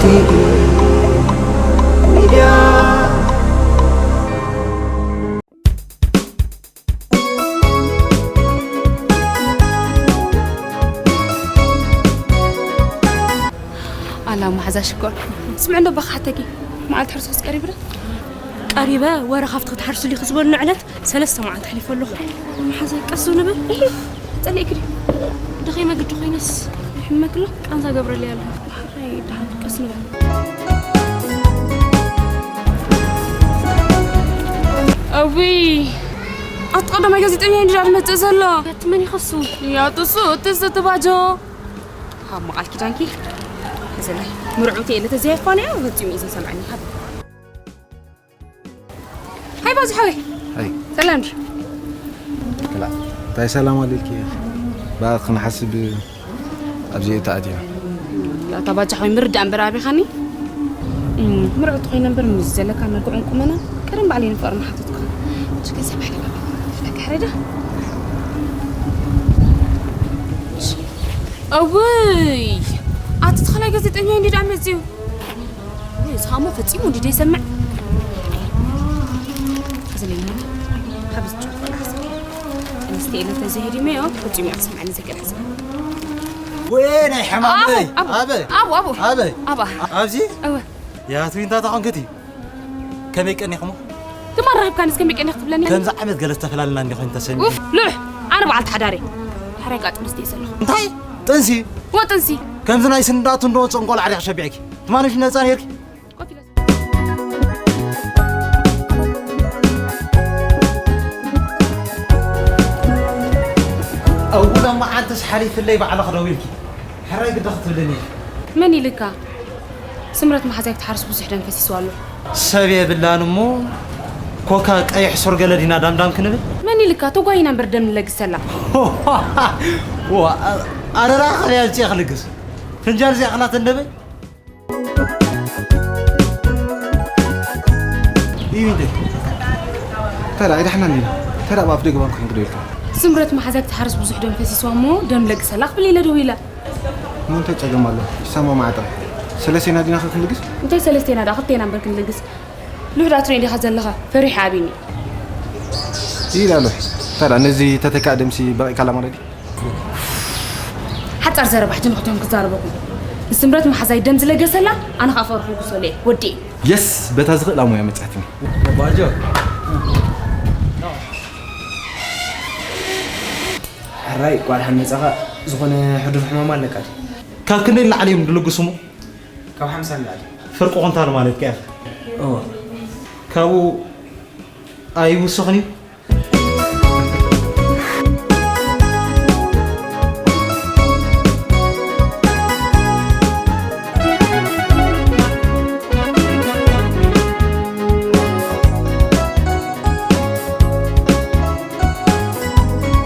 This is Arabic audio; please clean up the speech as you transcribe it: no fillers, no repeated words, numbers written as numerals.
TV Media. الله محزا شكر سمعنا بخاتكي مع الحرس قريبه قريبه ورا خفت تحرسوا لي خصبون نعلت 3 ساعات حليف له محزا قسو نبل صلي اكري دخي ما قد خينس يحمك له انت قبر لي ياله هاي دحت قسو نبل أبي أتقدم يا زيتني عندي على متزلا تمني خصو يا تصو تستباجو ها ما قالك جانكي زلي مرعوتي اللي تزيفاني وفتيمي إذا سمعني هذا هاي باز حوي هاي سلام لا طيب سلام عليك يا بقى خلنا حسب أبجي تأديها لا تباج حوي مرد عم برابي خاني مرعوت خينا نبر مزلة كان نقعونكم أنا كرم بعلين فارم حطتكم شو كذا سامحني بابا فاك حريدة أوي أتدخل على قصة إني دعم الزيو ليش خامو فتيمو دي يسمع خزلين خبز تشوف ولا حسن نستيل تزهري ميو فتيمو أسمع عن ذكر حسن وين يا حمامي أبا أبزي أوه يا توين تاتا عنكتي كم يكني خمو كم مرة كان اسكم يكني خبلني كم زعمت جلست فلان اللي خنت سمي أوف لوح أنا بعد حداري حركات مستيسلو انتي تنسي وتنسي كم زناي سندات ونوت نقول عليك شبيعك تماني في نزان هيك أولا ما عندش حريف اللي على خرويلك حراي قد أخذ لني مني لك سمرت ما حزاك تحرس بصح دم فسي سوالو سبي بالله نمو كوكا أي حسر قلدينا دام كنبي مني لك توقعينا بردم لك سلا أنا لا خلي الشيخ لقص فنجان زي أخلاط النبي يمدي ترى إذا إحنا نينا ترى ما أفدق بانكم قريبا سمرت ما حزاك تحرس بصح دم فسي سوامو دم لك سلا قبل لا دويلا مو أنت تجمع الله سامو معتا سلسينا دينا خلك نلقس أنت سلسينا دا خطينا بركن لقس لو داتري دي خزن لها فرح عابيني إيه لا ترى نزي تتكادم سي بقى كلام ردي حتى أرزر بحجم خطهم كزاربكم السمرات ما حزاي دم زلقة سلا أنا خاف أروح لك ودي يس بتازغ لا مو يا متعتني باجو حراي قال حمصها زخونه حدود حمام لك كان كني اللي عليهم دلقسمو كم 50 لعل فرقوا قنطار مالك كيف كابو أي وسخني